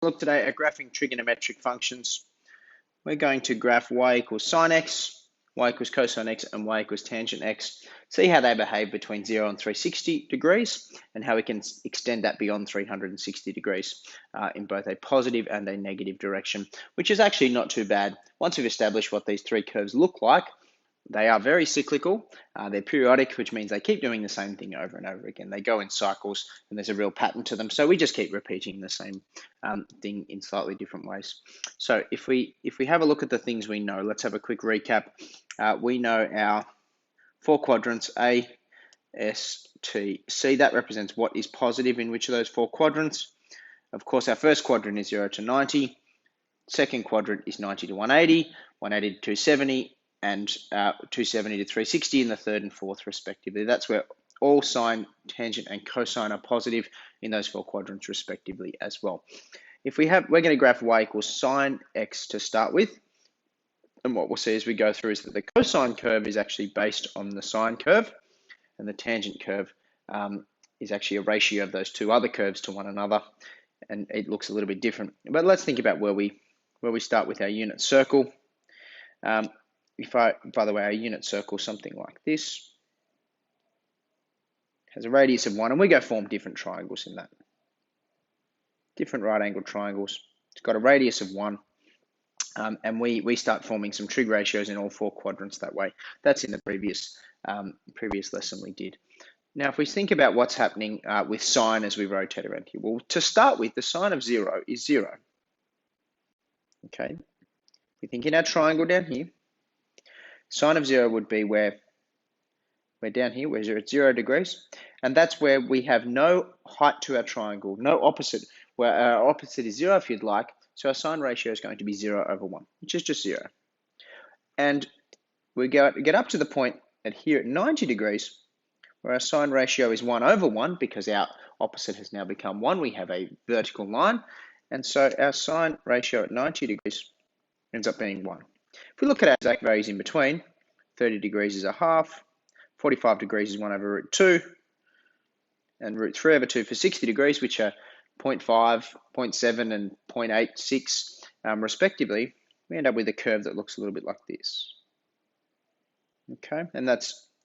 Look today at graphing trigonometric functions. We're going to graph y equals sine x, y equals cosine x, and y equals tangent x. See how they behave between 0 and 360 degrees, and how we can extend that beyond 360 degrees in both a positive and a negative direction, which is actually not too bad. Once we've established what these three curves look like, they are very cyclical. They're periodic, which means they keep doing the same thing over and over again. They go in cycles, and there's a real pattern to them. So we just keep repeating the same thing in slightly different ways. So if we have a look at the things we know, let's have a quick recap. We know our four quadrants, A, S, T, C. That represents what is positive in which of those four quadrants. Of course, our first quadrant is 0 to 90. Second quadrant is 90 to 180, 180 to 270, and 270 to 360 in the third and fourth respectively. That's where all sine, tangent, and cosine are positive in those four quadrants respectively as well. If we're going to graph y equals sine x to start with, and what we'll see as we go through is that the cosine curve is actually based on the sine curve, and the tangent curve is actually a ratio of those two other curves to one another, and it looks a little bit different. But let's think about where we start with our unit circle. By the way, our unit circle is something like this. It has a radius of 1, and we go form different triangles in that. Different right angled triangles. It's got a radius of 1, and we start forming some trig ratios in all four quadrants that way. That's in the previous lesson we did. Now, if we think about what's happening with sine as we rotate around here, well, to start with, the sine of 0 is 0. Okay, we think in our triangle down here, sine of 0 would be where we're down here, where we're at 0 degrees, and that's where we have no height to our triangle, no opposite, where our opposite is 0 if you'd like, so our sine ratio is going to be 0 over 1, which is just 0. And we get up to the point at here at 90 degrees, where our sine ratio is 1 over 1, because our opposite has now become 1. We have a vertical line, and so our sine ratio at 90 degrees ends up being 1. If we look at our exact values in between, 30 degrees is a half, 45 degrees is 1 over root 2, and root 3 over 2 for 60 degrees, which are 0.5, 0.7, and 0.86 respectively, we end up with a curve that looks a little bit like this. Okay, and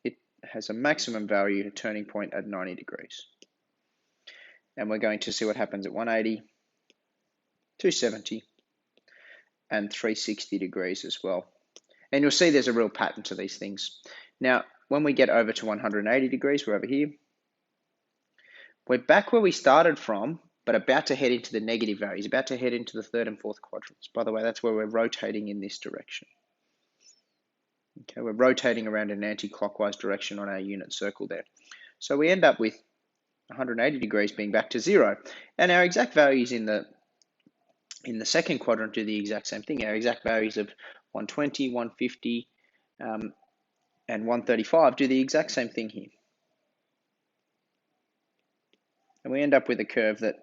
it has a maximum value turning point at 90 degrees. And we're going to see what happens at 180, 270, and 360 degrees as well. And you'll see there's a real pattern to these things. Now, when we get over to 180 degrees, we're over here. We're back where we started from, but about to head into the negative values, about to head into the third and fourth quadrants. By the way, that's where we're rotating in this direction. Okay, we're rotating around in an anti-clockwise direction on our unit circle there. So we end up with 180 degrees being back to 0. And our exact values in the second quadrant do the exact same thing. Our exact values of 120, 150, and 135 do the exact same thing here. And we end up with a curve that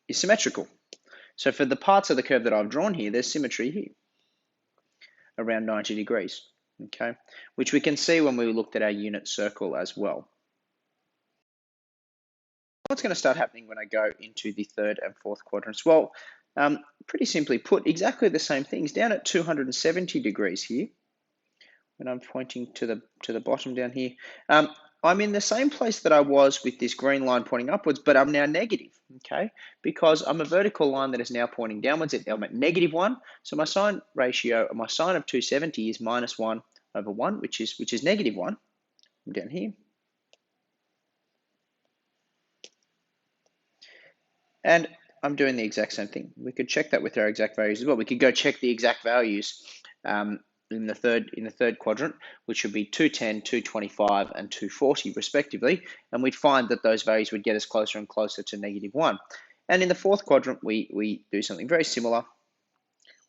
is symmetrical. So for the parts of the curve that I've drawn here, there's symmetry here, around 90 degrees, okay? Which we can see when we looked at our unit circle as well. What's going to start happening when I go into the third and fourth quadrants? Well, pretty simply put, exactly the same things. Down at 270 degrees here, when I'm pointing to the bottom down here, I'm in the same place that I was with this green line pointing upwards, but I'm now negative, okay? Because I'm a vertical line that is now pointing downwards. I'm at -1, so my sine ratio, my sine of 270 is -1 over 1, which is -1. I'm down here. And I'm doing the exact same thing. We could check that with our exact values as well. We could go check the exact values in the third quadrant, which would be 210, 225, and 240 respectively, and we'd find that those values would get us closer and closer to -1. And in the fourth quadrant, we do something very similar.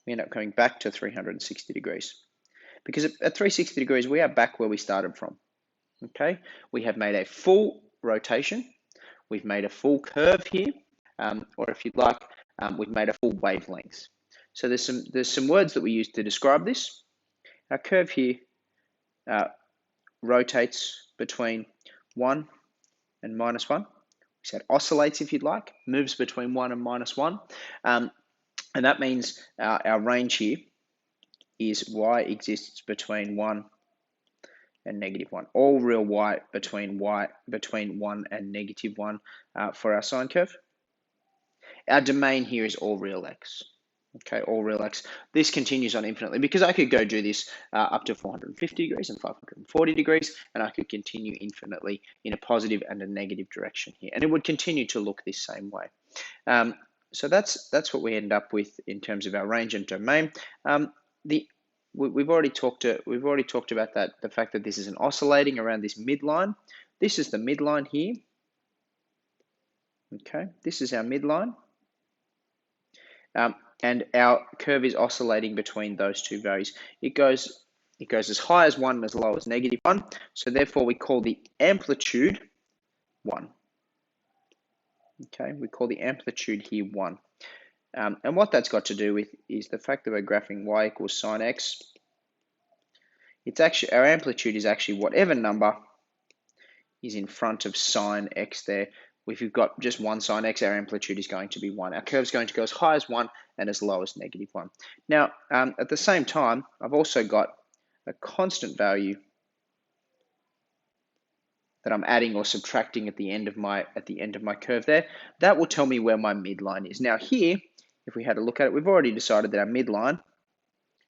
We end up coming back to 360 degrees. Because at 360 degrees, we are back where we started from. Okay, we have made a full rotation. We've made a full curve here, or if you'd like, we've made a full wavelength. So there's some words that we use to describe this. Our curve here rotates between 1 and -1, we said oscillates if you'd like, moves between 1 and -1. And that means our range here is y exists between 1 and -1. All real y between 1 and -1 for our sine curve. Our domain here is all real x. Okay, all real x. This continues on infinitely because I could go do this up to 450 degrees and 540 degrees, and I could continue infinitely in a positive and a negative direction here, and it would continue to look this same way. So that's what we end up with in terms of our range and domain. We've already talked about that, the fact that this is an oscillating around this midline. This is the midline here. Okay, this is our midline. And our curve is oscillating between those two values. It goes as high as 1 and as low as -1. So therefore, we call the amplitude 1. Okay, we call the amplitude here 1. And what that's got to do with is the fact that we're graphing y equals sine x. It's actually, our amplitude is actually whatever number is in front of sine x there. If you've got just one sine x, our amplitude is going to be 1. Our curve is going to go as high as 1 and as low as -1. Now, at the same time, I've also got a constant value that I'm adding or subtracting at the end of my curve there. That will tell me where my midline is. Now here, if we had a look at it, we've already decided that our midline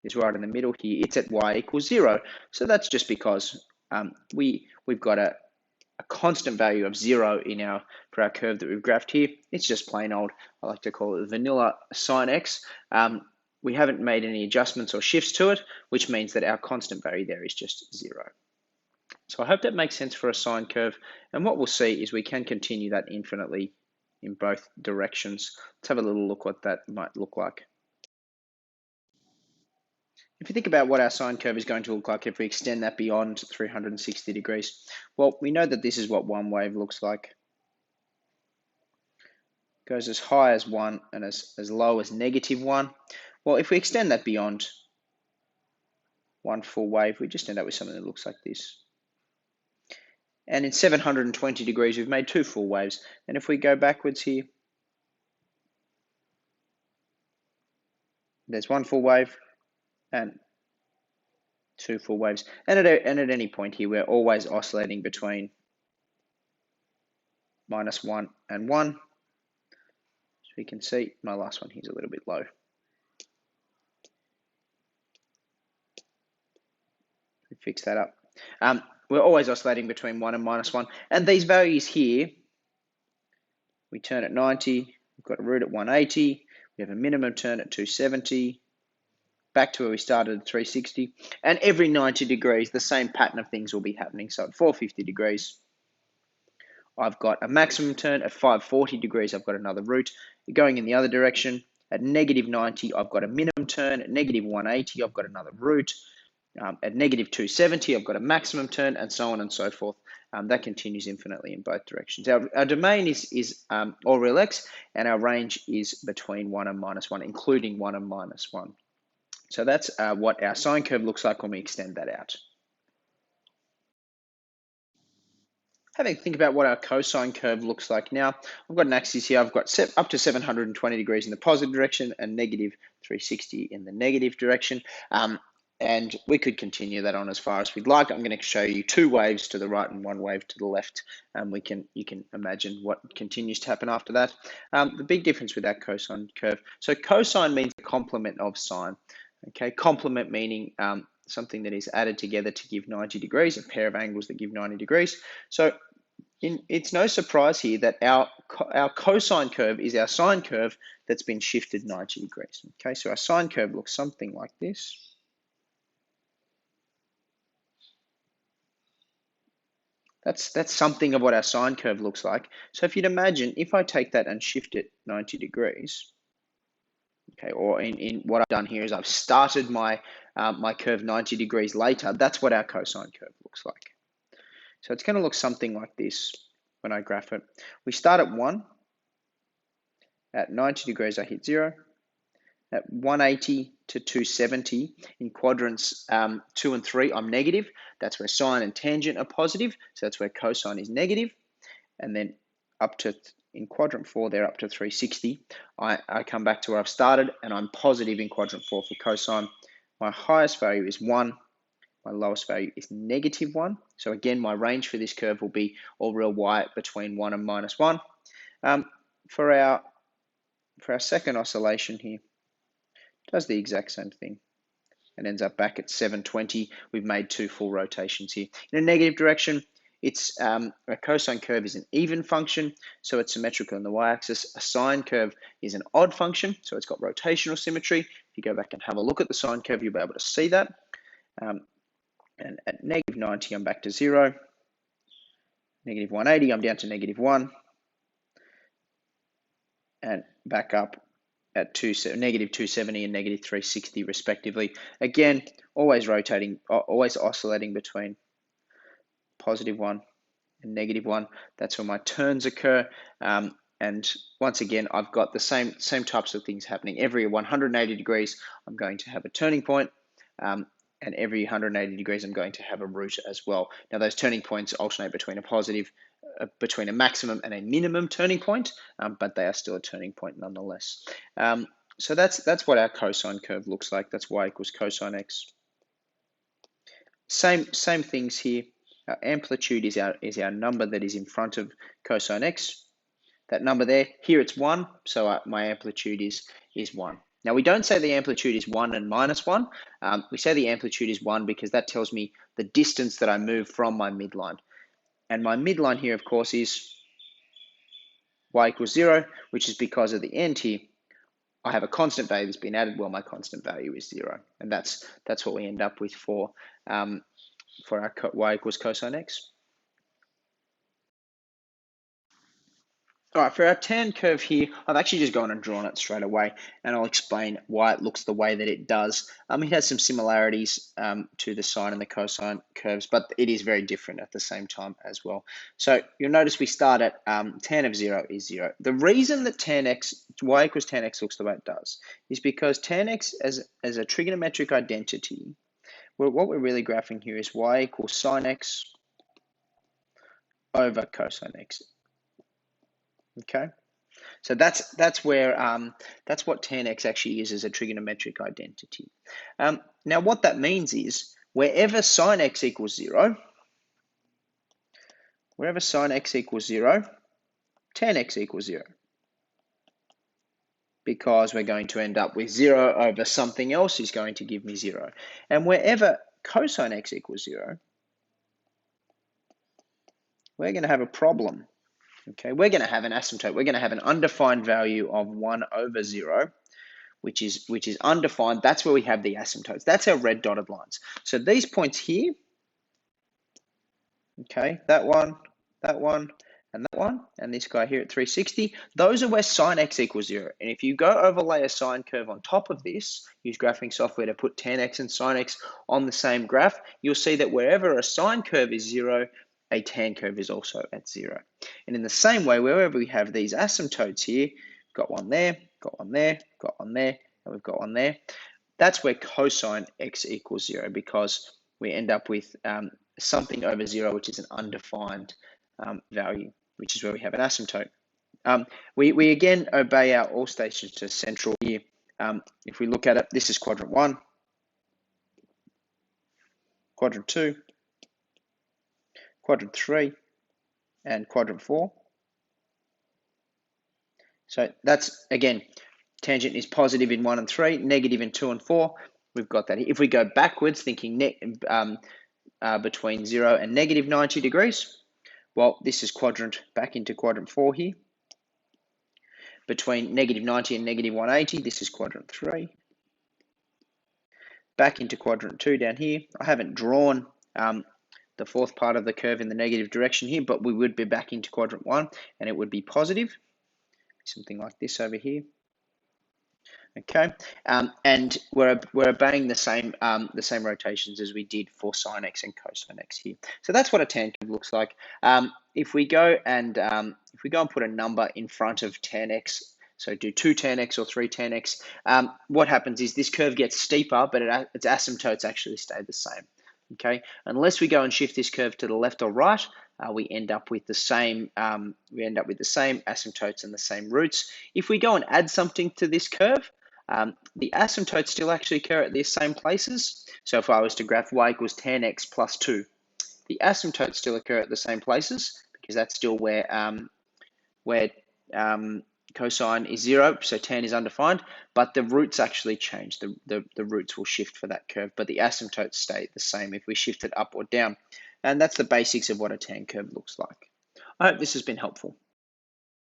is right in the middle here. It's at y equals 0. So that's just because we've got a constant value of 0 for our curve that we've graphed here. It's just plain old, I like to call it vanilla sine x. We haven't made any adjustments or shifts to it, which means that our constant value there is just 0. So I hope that makes sense for a sine curve. And what we'll see is we can continue that infinitely in both directions. Let's have a little look what that might look like. If you think about what our sine curve is going to look like if we extend that beyond 360 degrees, well, we know that this is what one wave looks like. It goes as high as 1 and as low as -1. Well, if we extend that beyond one full wave, we just end up with something that looks like this. And in 720 degrees, we've made 2 full waves. And if we go backwards here, there's 1 full wave and 2 full waves. And at any point here, we're always oscillating between -1 and 1. So you can see my last one here is a little bit low. We fix that up. We're always oscillating between 1 and -1. And these values here, we turn at 90, we've got a root at 180, we have a minimum turn at 270, back to where we started at 360. And every 90 degrees, the same pattern of things will be happening. So at 450 degrees, I've got a maximum turn. At 540 degrees, I've got another root. Going in the other direction, at -90, I've got a minimum turn. At -180, I've got another root. At -270, I've got a maximum turn, and so on and so forth. That continues infinitely in both directions. Our domain is all real x, and our range is between 1 and -1, including 1 and -1. So that's what our sine curve looks like when we extend that out. Having to think about what our cosine curve looks like now, I've got an axis here. I've got up to 720 degrees in the positive direction and -360 in the negative direction. And we could continue that on as far as we'd like. I'm going to show you 2 waves to the right and 1 wave to the left. You can imagine what continues to happen after that. The big difference with that cosine curve. So cosine means the complement of sine. Okay, complement meaning something that is added together to give 90 degrees, a pair of angles that give 90 degrees. So it's no surprise here that our cosine curve is our sine curve that's been shifted 90 degrees. Okay, so our sine curve looks something like this. That's something of what our sine curve looks like. So if you'd imagine, if I take that and shift it 90 degrees, okay, or in what I've done here is I've started my my curve 90 degrees later, that's what our cosine curve looks like. So it's going to look something like this when I graph it. We start at 1. At 90 degrees, I hit 0. At 180 to 270 in quadrants 2 and 3, I'm negative. That's where sine and tangent are positive. So that's where cosine is negative. And then up to, in quadrant 4 there, up to 360. I come back to where I've started, and I'm positive in quadrant 4 for cosine. My highest value is 1. My lowest value is -1. So again, my range for this curve will be all real white between 1 and -1. For our second oscillation here, does the exact same thing and ends up back at 720. We've made 2 full rotations here. In a negative direction, it's a cosine curve is an even function, so it's symmetrical in the y-axis. A sine curve is an odd function, so it's got rotational symmetry. If you go back and have a look at the sine curve, you'll be able to see that. And at -90, I'm back to 0. -180, I'm down to -1. And back up at -270 and -360 respectively. Again, always rotating, always oscillating between +1 and -1. That's where my turns occur. And once again, I've got the same types of things happening. Every 180 degrees, I'm going to have a turning point. And every 180 degrees, I'm going to have a root as well. Now, those turning points alternate between a maximum and a minimum turning point, but they are still a turning point nonetheless. So that's what our cosine curve looks like. That's y equals cosine x. Same things here. Our amplitude is our number that is in front of cosine x. That number there, here it's 1, so my amplitude is 1. Now, we don't say the amplitude is 1 and -1. We say the amplitude is 1 because that tells me the distance that I move from my midline. And my midline here, of course, is y equals 0, which is because at the end here, I have a constant value that's been added. Well, my constant value is 0. And that's what we end up with for our y equals cosine x. All right, for our tan curve here, I've actually just gone and drawn it straight away, and I'll explain why it looks the way that it does. It has some similarities to the sine and the cosine curves, but it is very different at the same time as well. So you'll notice we start at tan of 0 is 0. The reason that y equals tan x looks the way it does is because tan x as a trigonometric identity, what we're really graphing here is y equals sine x over cosine x. Okay, so that's where that's what tan x actually is as a trigonometric identity. Now, what that means is wherever sine x equals 0, tan x equals 0, because we're going to end up with 0 over something else is going to give me 0, and wherever cosine x equals 0, we're going to have a problem. Okay, we're going to have an asymptote. We're going to have an undefined value of 1 over 0, which is undefined. That's where we have the asymptotes. That's our red dotted lines. So these points here, okay, that one, and that one, and this guy here at 360, those are where sine x equals 0. And if you go overlay a sine curve on top of this, use graphing software to put tan x and sine x on the same graph, you'll see that wherever a sine curve is 0, a tan curve is also at 0. And in the same way, wherever we have these asymptotes here, got one there, got one there, got one there, and we've got one there, that's where cosine x equals 0, because we end up with something over 0, which is an undefined value, which is where we have an asymptote. We again obey our all stations to central here. If we look at it, this is quadrant 1, quadrant 2, quadrant 3, and quadrant 4. So that's, again, tangent is positive in 1 and 3, negative in 2 and 4. We've got that here. If we go backwards, thinking between 0 and -90 degrees, well, this is back into quadrant 4 here. Between -90 and -180, this is quadrant 3. Back into quadrant 2 down here. I haven't drawn the fourth part of the curve in the negative direction here, but we would be back into quadrant 1, and it would be positive, something like this over here. Okay, and we're obeying the same rotations as we did for sine x and cosine x here. So that's what a tan curve looks like. If we go and put a number in front of tan x, so do 2 tan x or 3 tan x, what happens is this curve gets steeper, but its asymptotes actually stay the same. Okay, unless we go and shift this curve to the left or right, we end up with the same asymptotes and the same roots. If we go and add something to this curve, the asymptotes still actually occur at the same places. So if I was to graph y equals tan x plus 2, the asymptotes still occur at the same places because that's still where cosine is 0, so tan is undefined, but the roots actually change. The roots will shift for that curve, but the asymptotes stay the same if we shift it up or down. And that's the basics of what a tan curve looks like. I hope this has been helpful.